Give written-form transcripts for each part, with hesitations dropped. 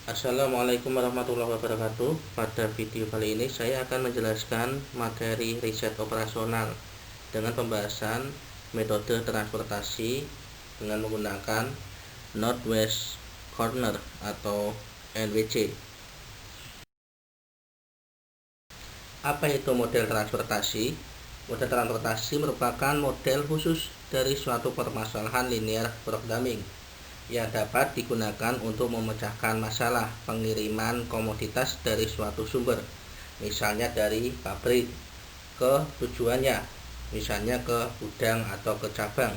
Assalamualaikum warahmatullahi wabarakatuh. Pada video kali ini saya akan menjelaskan materi riset operasional dengan pembahasan metode transportasi dengan menggunakan Northwest Corner atau NWC. Apa itu model transportasi? Model transportasi merupakan model khusus dari suatu permasalahan linear programming yang dapat digunakan untuk memecahkan masalah pengiriman komoditas dari suatu sumber, misalnya dari pabrik ke tujuannya, misalnya ke gudang atau ke cabang.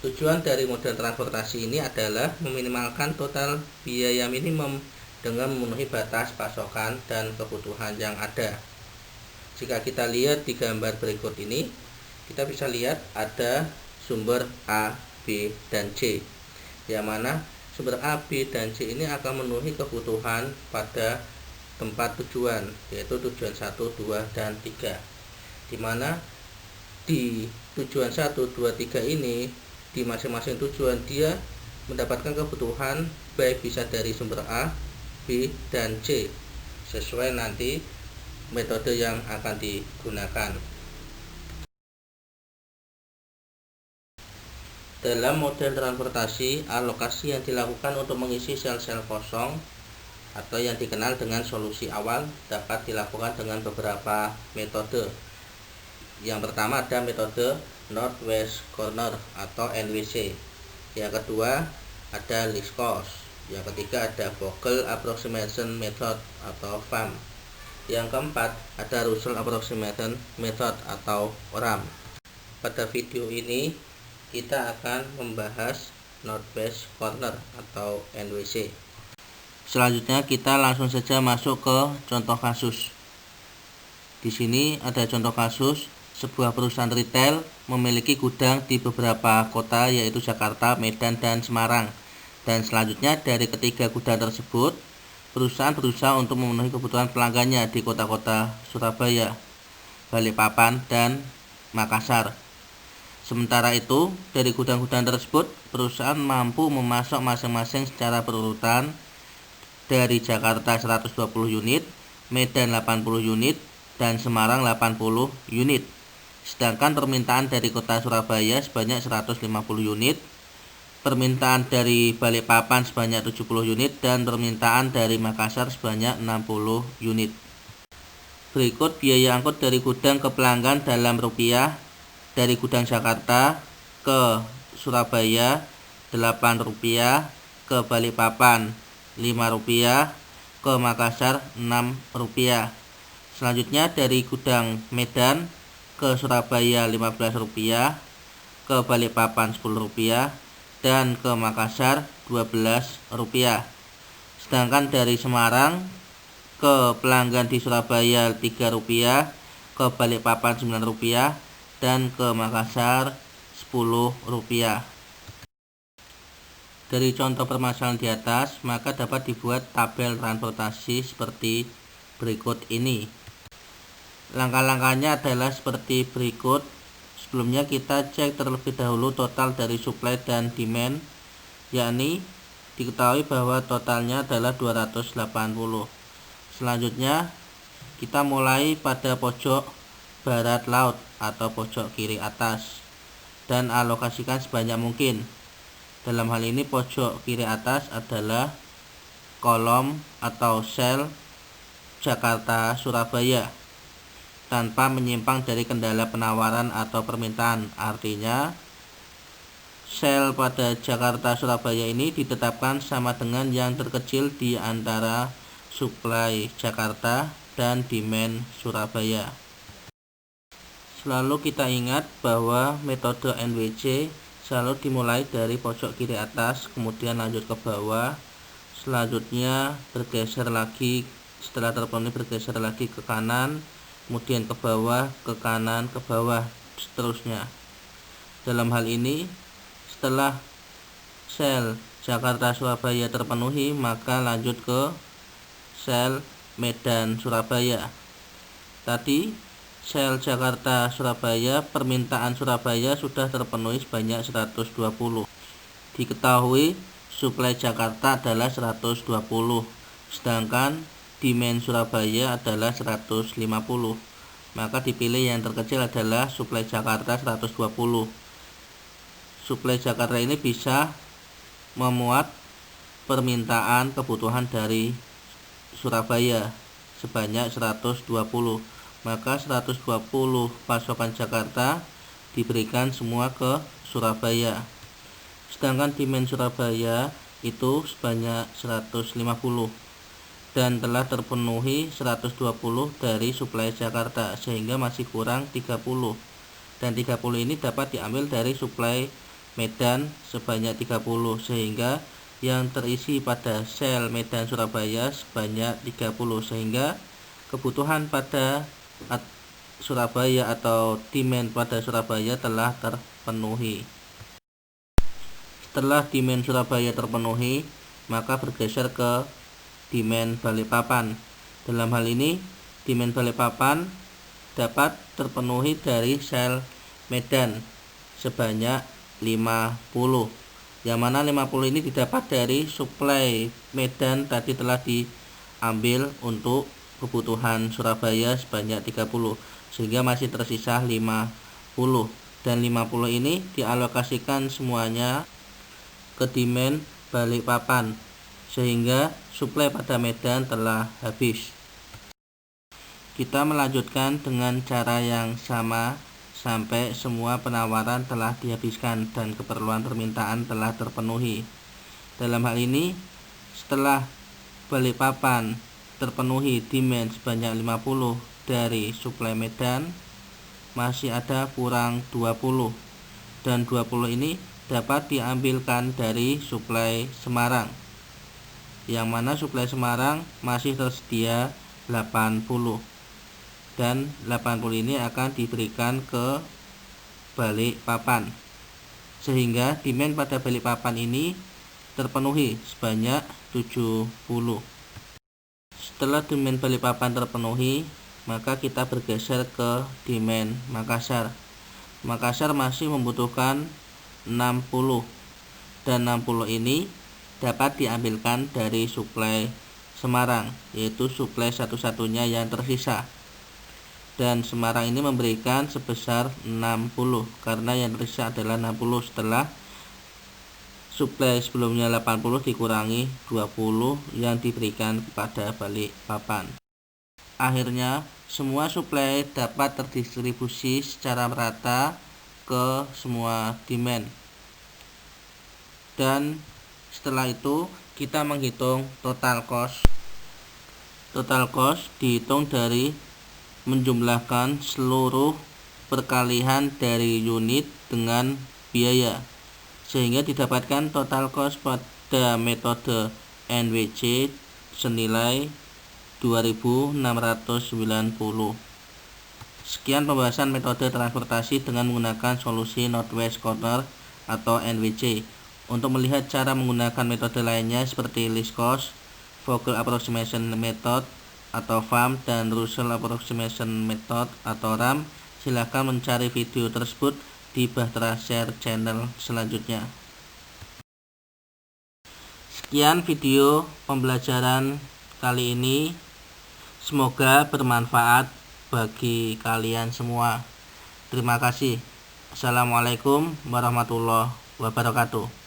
Tujuan dari model transportasi ini adalah meminimalkan total biaya minimum dengan memenuhi batas pasokan dan kebutuhan yang ada. Jika kita lihat di gambar berikut ini, kita bisa lihat ada sumber A, B, dan C, yang mana sumber A, B, dan C ini akan memenuhi kebutuhan pada tempat tujuan, yaitu tujuan 1, 2, dan 3, di mana di tujuan 1, 2, 3 ini di masing-masing tujuan dia mendapatkan kebutuhan baik bisa dari sumber A, B, dan C sesuai nanti metode yang akan digunakan. Dalam model transportasi, alokasi yang dilakukan untuk mengisi sel-sel kosong atau yang dikenal dengan solusi awal dapat dilakukan dengan beberapa metode. Yang pertama ada metode Northwest Corner atau NWC. Yang kedua ada least cost. Yang ketiga ada Vogel Approximation Method atau VAM. Yang keempat ada Russell Approximation Method atau RAM. Pada video ini kita akan membahas Northwest Corner atau NWC. Selanjutnya kita langsung saja masuk ke contoh kasus. Di sini ada contoh kasus sebuah perusahaan retail memiliki gudang di beberapa kota yaitu Jakarta, Medan, dan Semarang. Dan selanjutnya dari ketiga gudang tersebut, perusahaan berusaha untuk memenuhi kebutuhan pelanggannya di kota-kota Surabaya, Balikpapan, dan Makassar. Sementara itu, dari gudang-gudang tersebut, perusahaan mampu memasok masing-masing secara berurutan dari Jakarta 120 unit, Medan 80 unit, dan Semarang 80 unit. Sedangkan permintaan dari kota Surabaya sebanyak 150 unit, permintaan dari Balikpapan sebanyak 70 unit, dan permintaan dari Makassar sebanyak 60 unit. Berikut biaya angkut dari gudang ke pelanggan dalam rupiah. Dari gudang Jakarta ke Surabaya Rp8, ke Balikpapan Rp5, ke Makassar Rp6. Selanjutnya dari gudang Medan ke Surabaya Rp15, ke Balikpapan Rp10, dan ke Makassar Rp12. Sedangkan dari Semarang ke pelanggan di Surabaya Rp3, ke Balikpapan Rp9, dan ke Makassar Rp10. Dari contoh permasalahan di atas, maka dapat dibuat tabel transportasi seperti berikut ini. Langkah-langkahnya adalah seperti berikut. Sebelumnya kita cek terlebih dahulu total dari supply dan demand, yakni diketahui bahwa totalnya adalah 280. Selanjutnya kita mulai pada pojok barat laut atau pojok kiri atas dan alokasikan sebanyak mungkin. Dalam hal ini pojok kiri atas adalah kolom atau sel Jakarta Surabaya tanpa menyimpang dari kendala penawaran atau permintaan. Artinya sel pada Jakarta Surabaya ini ditetapkan sama dengan yang terkecil di antara supply Jakarta dan demand Surabaya. Selalu kita ingat bahwa metode NWC selalu dimulai dari pojok kiri atas, kemudian lanjut ke bawah, selanjutnya bergeser lagi, setelah terpenuhi bergeser lagi ke kanan, kemudian ke bawah, ke kanan, ke bawah, seterusnya. Dalam hal ini, setelah sel Jakarta Surabaya terpenuhi, maka lanjut ke sel Medan Surabaya. Tadi sel Jakarta Surabaya, permintaan Surabaya sudah terpenuhi sebanyak 120. Diketahui suplai Jakarta adalah 120. sedangkan demand Surabaya adalah 150. Maka dipilih yang terkecil adalah suplai Jakarta 120. Suplai Jakarta ini bisa memuat permintaan kebutuhan dari Surabaya sebanyak 120. Maka 120 pasokan Jakarta diberikan semua ke Surabaya. Sedangkan demand Surabaya itu sebanyak 150 dan telah terpenuhi 120 dari suplai Jakarta, sehingga masih kurang 30. Dan 30 ini dapat diambil dari suplai Medan sebanyak 30, sehingga yang terisi pada sel Medan Surabaya sebanyak 30, sehingga kebutuhan pada Surabaya atau demand pada Surabaya telah terpenuhi. Setelah demand Surabaya terpenuhi, maka bergeser ke demand Balikpapan. Dalam hal ini, demand Balikpapan dapat terpenuhi dari sel Medan sebanyak 50. Yang mana 50 ini didapat dari suplai Medan tadi telah diambil untuk kebutuhan Surabaya sebanyak 30, sehingga masih tersisa 50. Dan 50 ini dialokasikan semuanya ke demand Balikpapan, sehingga suplai pada Medan telah habis. Kita melanjutkan dengan cara yang sama sampai semua penawaran telah dihabiskan dan keperluan permintaan telah terpenuhi. Dalam hal ini, setelah Balikpapan terpenuhi demand sebanyak 50 dari suplai Medan, masih ada kurang 20, dan 20 ini dapat diambilkan dari suplai Semarang, yang mana suplai Semarang masih tersedia 80, dan 80 ini akan diberikan ke Balikpapan, sehingga demand pada Balikpapan ini terpenuhi sebanyak 70. Setelah demand Balikpapan terpenuhi, maka kita bergeser ke demand Makassar. Makassar masih membutuhkan 60, dan 60 ini dapat diambilkan dari suplai Semarang, yaitu suplai satu-satunya yang tersisa. Dan Semarang ini memberikan sebesar 60, karena yang tersisa adalah 60 setelah suplai sebelumnya 80 dikurangi 20 yang diberikan kepada Balikpapan. Akhirnya, semua suplai dapat terdistribusi secara merata ke semua demand. Dan setelah itu kita menghitung total cost. Total cost dihitung dari menjumlahkan seluruh perkalian dari unit dengan biaya, sehingga didapatkan total cost pada metode NWC senilai 2.690. Sekian pembahasan metode transportasi dengan menggunakan solusi Northwest Corner atau NWC. Untuk melihat cara menggunakan metode lainnya seperti least cost, Vogel Approximation Method atau VAM, dan Russell Approximation Method atau RAM, silakan mencari video tersebut di Bahtera Share channel selanjutnya. Sekian video pembelajaran kali ini. Semoga bermanfaat bagi kalian semua. Terima kasih. Assalamualaikum warahmatullahi wabarakatuh.